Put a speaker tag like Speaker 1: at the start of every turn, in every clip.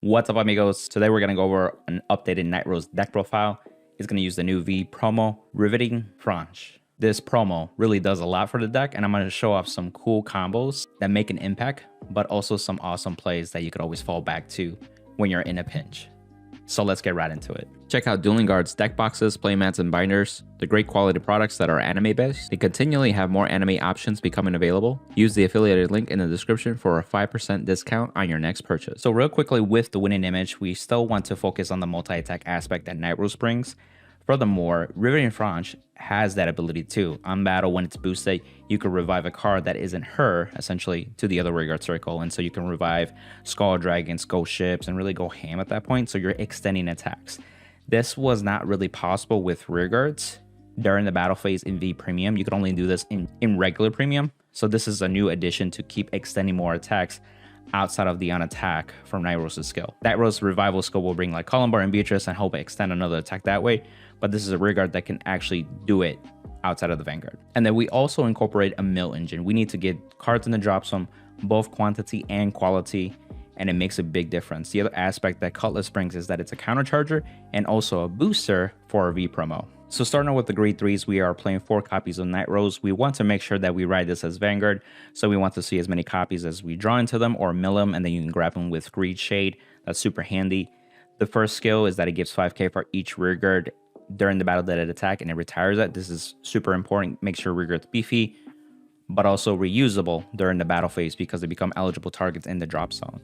Speaker 1: What's up, amigos? Today we're going to go over an updated Nightrose deck profile. It's going to use the new V promo, Riveting Franche. This promo really does a lot for the deck, and I'm going to show off some cool combos that make an impact, but also some awesome plays that you could always fall back to when you're in a pinch. So let's get right into it. Check out Dueling Guard's deck boxes, playmats, and binders. The great quality products that are anime based. They continually have more anime options becoming available. Use the affiliated link in the description for a 5% discount on your next purchase. So real quickly, with the winning image, we still want to focus on the multi-attack aspect that Nightrose brings. Furthermore, Riveting Franche has that ability too. On battle, when it's boosted, you can revive a card that isn't her, essentially, to the other rearguard circle. And so you can revive Skull Dragons, Ghost Ships, and really go ham at that point. So you're extending attacks. This was not really possible with rearguards during the battle phase in V Premium. You can only do this in regular Premium. So this is a new addition to keep extending more attacks outside of the on attack from Nightrose's skill. Nightrose's revival skill will bring like Columbar and Beatrice and help extend another attack that way, but this is a rearguard that can actually do it outside of the Vanguard. And then we also incorporate a mill engine. We need to get cards in the drop zone, both quantity and quality, and it makes a big difference. The other aspect that Cutlass brings is that it's a countercharger and also a booster for our V promo. So starting with the grade 3s, we are playing 4 copies of Nightrose. We want to make sure that we ride this as Vanguard, so we want to see as many copies as we draw into them or mill them, and then you can grab them with Greed Shade. That's super handy. The first skill is that it gives 5k for each rearguard during the battle that it attack, and it retires it. This is super important. Make sure rearguard's beefy, but also reusable during the battle phase because they become eligible targets in the drop zone.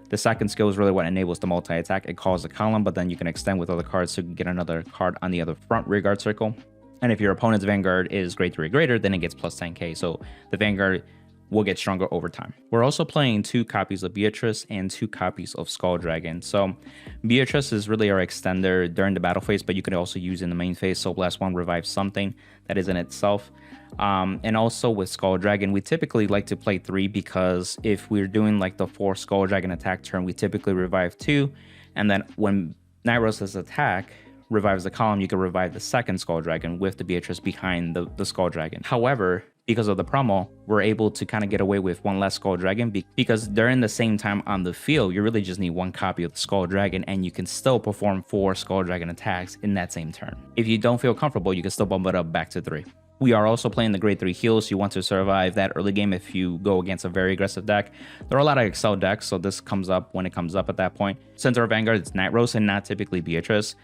Speaker 1: The second skill is really what enables the multi-attack. It calls a column, but then you can extend with other cards so you can get another card on the other front rearguard circle. And if your opponent's Vanguard is grade 3 or greater, then it gets plus 10k. So the Vanguard will get stronger over time. We're also playing 2 copies of Beatrice and 2 copies of Skull Dragon. So Beatrice is really our extender during the battle phase, but you can also use in the main phase. So Blast 1 revives something that is in itself. And also with Skull Dragon, we typically like to play 3 because if we're doing like the 4 Skull Dragon attack turn, we typically revive 2. And then when Nightrose's attack revives the column, you can revive the second Skull Dragon with the Beatrice behind the Skull Dragon. However, because of the promo, we're able to kind of get away with 1 less Skull Dragon because during the same time on the field, you really just need 1 copy of the Skull Dragon and you can still perform 4 Skull Dragon attacks in that same turn. If you don't feel comfortable, you can still bump it up back to 3. We are also playing the grade 3 heals. You want to survive that early game if you go against a very aggressive deck. There are a lot of Excel decks, so this comes up when it comes up at that point. Since our Vanguard is Nightrose and not typically Beatrice,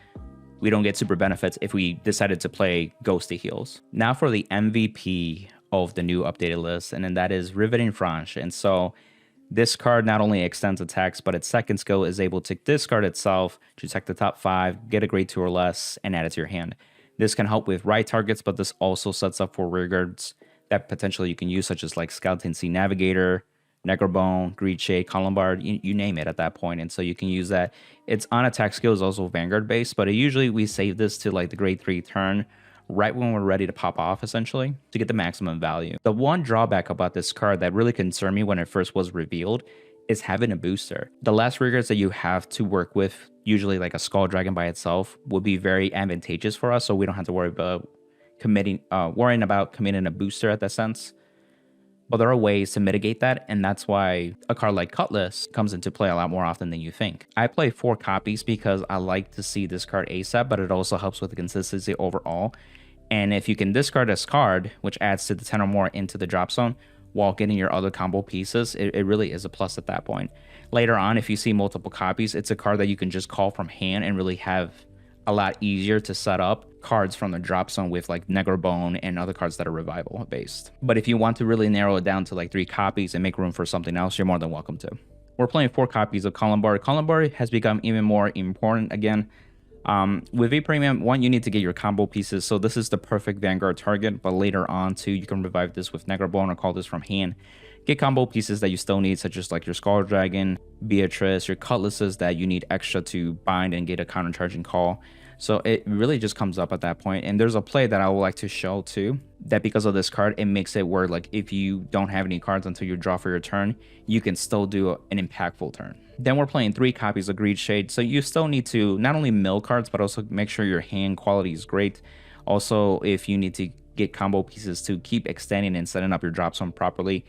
Speaker 1: we don't get super benefits if we decided to play Ghosty heals. Now for the MVP of the new updated list, and then that is Riveting Franche. And so this card not only extends attacks, but its second skill is able to discard itself to check the top 5, get a grade 2 or less, and add it to your hand. This can help with right targets, but this also sets up for rearguards that potentially you can use, such as like Skeleton Sea Navigator, Necrobone, Greed Shade, Columbar, you name it at that point. And so you can use that. Its on-attack skill is also Vanguard based, but usually we save this to like the grade 3 turn right when we're ready to pop off, essentially, to get the maximum value. The one drawback about this card that really concerned me when it first was revealed is having a booster. The last rearguards that you have to work with, usually like a Skull Dragon by itself, would be very advantageous for us, so we don't have to worry about worrying about committing a booster at that sense. But there are ways to mitigate that, and that's why a card like Cutlass comes into play a lot more often than you think. I play 4 copies because I like to see this card ASAP, but it also helps with the consistency overall. And if you can discard this card, which adds to the 10 or more into the drop zone, while getting your other combo pieces, it really is a plus at that point. Later on, if you see multiple copies, it's a card that you can just call from hand and really have a lot easier to set up cards from the drop zone with like Necrobone and other cards that are revival based. But if you want to really narrow it down to like 3 copies and make room for something else, you're more than welcome to. We're playing 4 copies of Columbar. Columbar has become even more important again. With V Premium, 1, you need to get your combo pieces, so this is the perfect Vanguard target, but later on too, you can revive this with Necrobone or call this from hand. Get combo pieces that you still need, such as like your Skull Dragon, Beatrice, your Cutlasses that you need extra to bind and get a counter-charging call. So it really just comes up at that point. And there's a play that I would like to show too, that because of this card, it makes it where like if you don't have any cards until you draw for your turn, you can still do an impactful turn. Then we're playing 3 copies of Greed Shade. So you still need to not only mill cards, but also make sure your hand quality is great. Also, if you need to get combo pieces to keep extending and setting up your drop zone properly,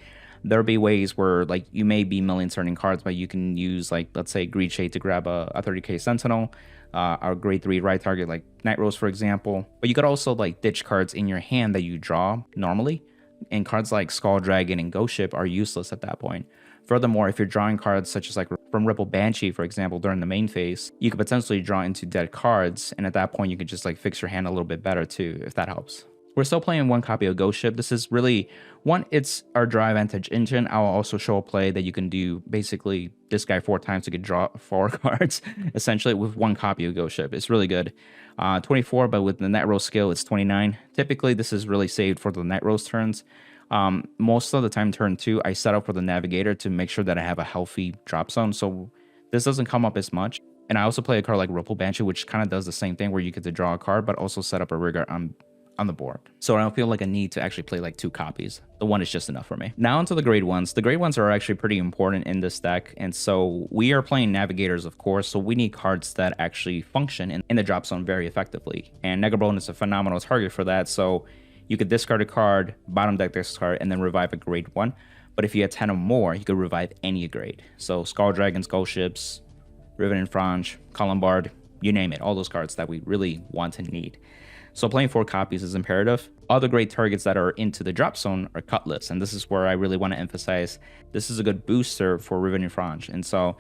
Speaker 1: There'll be ways where like you may be milling certain cards, but you can use like, let's say, Greed Shade to grab a 30k Sentinel, our grade 3 right target like Nightrose, for example. But you could also like ditch cards in your hand that you draw normally, and cards like Skull Dragon and Ghost Ship are useless at that point. Furthermore, if you're drawing cards such as like from Ripple Banshee, for example, during the main phase, you could potentially draw into dead cards, and at that point you could just like fix your hand a little bit better too, if that helps. We're still playing one copy of Ghost Ship. This is really, one, it's our Dry Vantage engine. I'll also show a play that you can do basically this guy 4 times to get draw 4 cards, essentially, with one copy of Ghost Ship. It's really good. 24, but with the Nightrose skill, it's 29. Typically, this is really saved for the Nightrose turns. Most of the time, turn 2, I set up for the Navigator to make sure that I have a healthy drop zone, so this doesn't come up as much. And I also play a card like Ripple Banshee, which kind of does the same thing, where you get to draw a card, but also set up a rigor on the board. So I don't feel like I need to actually play like 2 copies. The one is just enough for me. Now onto the grade 1s. The grade 1s are actually pretty important in this deck. And so we are playing Navigators, of course. So we need cards that actually function in the drop zone very effectively. And Negrabone is a phenomenal target for that. So you could discard a card, bottom deck this card, and then revive a grade 1. But if you had 10 or more, you could revive any grade. So Skull Dragons, Ghost Ships, Rivet and Frange, Columbard, you name it. All those cards that we really want and need. So playing 4 copies is imperative. Other great targets that are into the drop zone are Cutlass, and this is where I really want to emphasize this is a good booster for Rivet and Frange. And so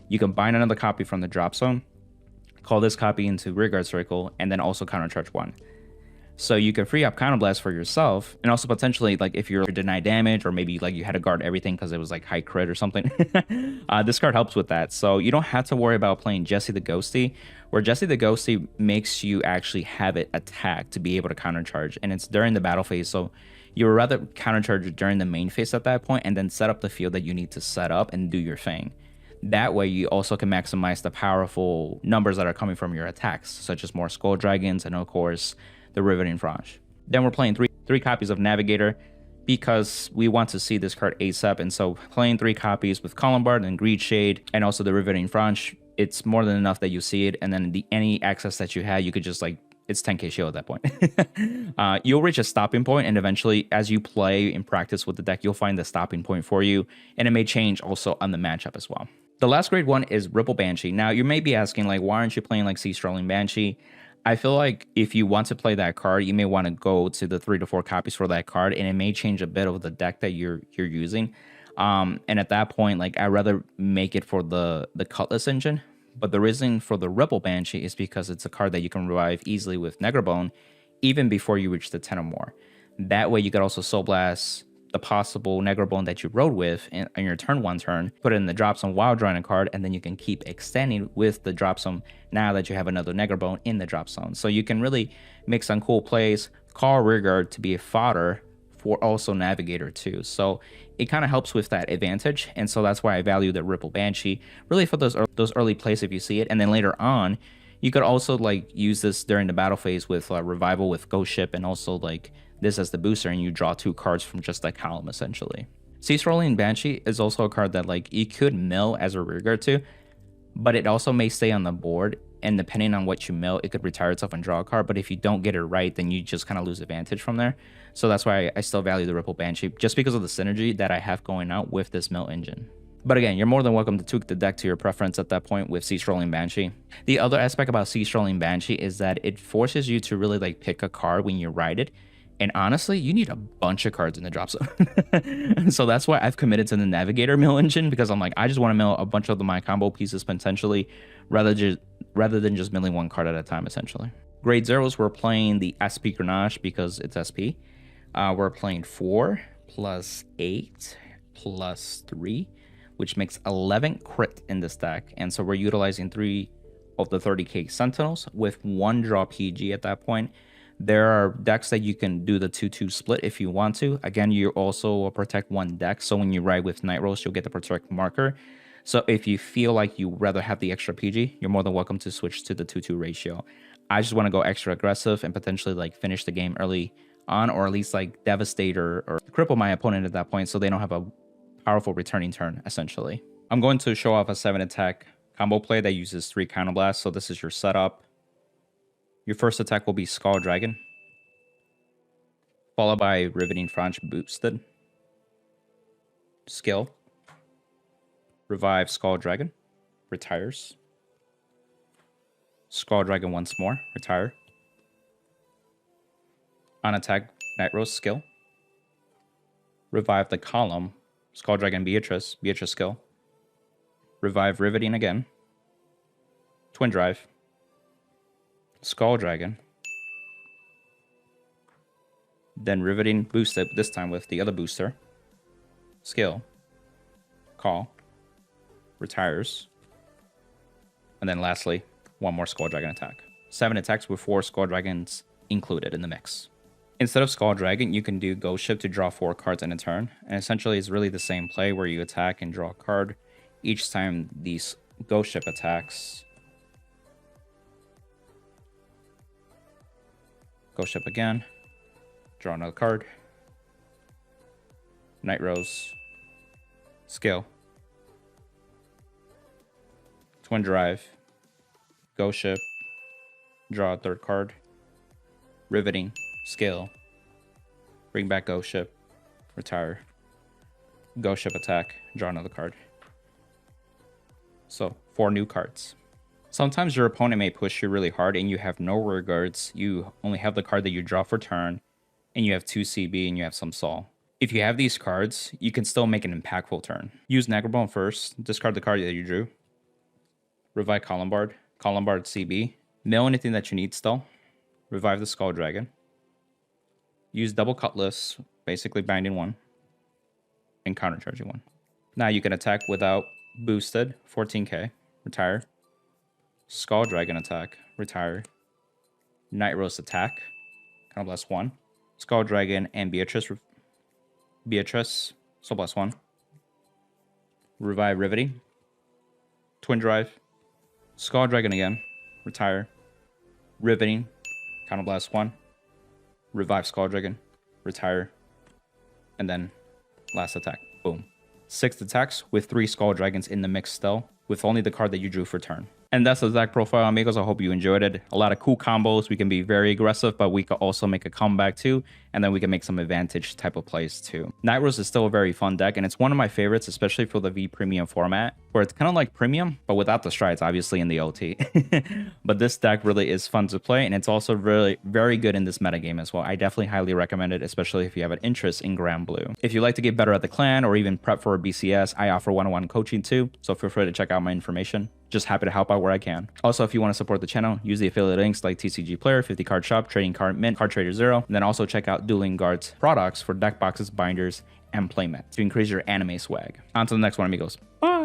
Speaker 1: you can bind another copy from the drop zone, call this copy into Rearguard Circle, and then also countercharge 1. So you can free up Counterblast for yourself, and also potentially, like, if you're denied damage, or maybe like you had to guard everything because it was like high crit or something, this card helps with that. So you don't have to worry about playing Jesse the Ghosty, where Jesse the Ghosty makes you actually have it attack to be able to countercharge, and it's during the battle phase. So you would rather countercharge during the main phase at that point, and then set up the field that you need to set up and do your thing. That way you also can maximize the powerful numbers that are coming from your attacks, such as more Skull Dragons and of course the Rivet and Frange. Then we're playing three copies of Navigator because we want to see this card ASAP, and so playing 3 copies with Columbard and Greed Shade and also the Rivet and Frange, it's more than enough that you see it, and then any access that you had, you could just like, it's 10k shield at that point. You'll reach a stopping point, and eventually as you play and practice with the deck, you'll find the stopping point for you, and it may change also on the matchup as well. The last grade 1 is Ripple Banshee. Now you may be asking, like, why aren't you playing like Sea Strolling Banshee? I feel like if you want to play that card, you may want to go to the 3 to 4 copies for that card, and it may change a bit of the deck that you're using. And at that point, like, I'd rather make it for the Cutlass engine. But the reason for the Ripple Banshee is because it's a card that you can revive easily with Negrabone, even before you reach the 10 or more. That way you could also Soul Blast the possible Negrabone that you rode with in your turn 1 turn, put it in the drop zone while drawing a card, and then you can keep extending with the drop zone now that you have another Negrabone in the drop zone. So you can really make some cool plays, call Rearguard to be a fodder for also Navigator too. So it kind of helps with that advantage, and so that's why I value the Ripple Banshee really for those early plays if you see it. And then later on, you could also like use this during the battle phase with Revival with Ghost Ship, and also like this as the booster, and you draw 2 cards from just that column essentially. Sea Strolling Banshee is also a card that like you could mill as a rearguard to, but it also may stay on the board, and depending on what you mill, it could retire itself and draw a card. But if you don't get it right, then you just kind of lose advantage from there. So that's why I still value the Ripple Banshee, just because of the synergy that I have going out with this mill engine. But again, you're more than welcome to tweak the deck to your preference at that point with Sea Strolling Banshee. The other aspect about Sea Strolling Banshee is that it forces you to really like pick a card when you ride it. And honestly, you need a bunch of cards in the drop zone. So that's why I've committed to the Navigator mill engine, because I'm like, I just want to mill a bunch of my combo pieces potentially, rather than just milling 1 card at a time essentially. Grade 0s, we're playing the SP Grenache because it's SP. We're playing 4 plus 8 plus 3, which makes 11 crit in this deck. And so we're utilizing 3 of the 30k Sentinels with 1 draw PG at that point. There are decks that you can do the 2-2 split if you want to. Again, you also protect 1 deck. So when you ride with Nightrose, you'll get the protect marker. So if you feel like you rather have the extra PG, you're more than welcome to switch to the 2-2 ratio. I just want to go extra aggressive and potentially like finish the game early on, or at least like devastate or cripple my opponent at that point so they don't have a powerful returning turn essentially. I'm going to show off a 7 attack combo play that uses 3 counterblasts. So this is your setup. Your first attack will be Skull Dragon, followed by Riveting Frange boosted. skill. Revive Skull Dragon, retires. Skull Dragon once more, retire. On attack, Nightrose skill. Revive the column, Skull Dragon Beatrice skill. Revive Riveting again. Twin Drive. Skull Dragon. Then Riveting boosted, this time with the other booster. Skill. Call. Retires. And then lastly, one more Skull Dragon attack. 7 attacks with 4 Skull Dragons included in the mix. Instead of Skull Dragon, you can do Ghost Ship to draw 4 cards in a turn. And essentially, it's really the same play where you attack and draw a card. Each time these Ghost Ship attacks. Ghost Ship again. Draw another card. Nightrose. Skill. Twin Drive. Ghost Ship. Draw a third card. Riveting. Skill. Bring back Ghost Ship. Retire. Ghost Ship attack. Draw another card. So, 4 new cards. Sometimes your opponent may push you really hard and you have no regards. You only have the card that you draw for turn, and you have 2 CB and you have some Sol. If you have these cards, you can still make an impactful turn. Use Necrobone first. Discard the card that you drew. Revive Columbard. Columbard CB. Mill anything that you need still. Revive the Skull Dragon. Use Double Cutlass, basically binding 1. And countercharging 1. Now you can attack without boosted, 14k. Retire. Skull Dragon attack. Retire. Nightrose attack. Counterblast 1. Skull Dragon and Beatrice. So blast 1. Revive Riveting. Twin Drive. Skull Dragon again. Retire. Riveting. Counterblast 1. Revive Skull Dragon. Retire. And then last attack. Boom. 6 attacks with 3 Skull Dragons in the mix still, with only the card that you drew for turn. And that's the deck profile, amigos. I hope you enjoyed it. A lot of cool combos. We can be very aggressive, but we can also make a comeback too. And then we can make some advantage type of plays too. Nightrose is still a very fun deck, and it's one of my favorites, especially for the V Premium format, where it's kind of like Premium, but without the strides, obviously, in the OT. But this deck really is fun to play, and it's also really very good in this metagame as well. I definitely highly recommend it, especially if you have an interest in granblue. If you'd like to get better at the clan or even prep for a BCS, I offer one-on-one coaching too, so feel free to check out my information. Just happy to help out where I can. Also, if you want to support the channel, use the affiliate links like TCG Player, 50 Card Shop, Trading Card Mint, Card Trader Zero, and then also check out Dueling Guard's products for deck boxes, binders, and playmats to increase your anime swag. On to the next one, amigos. Bye!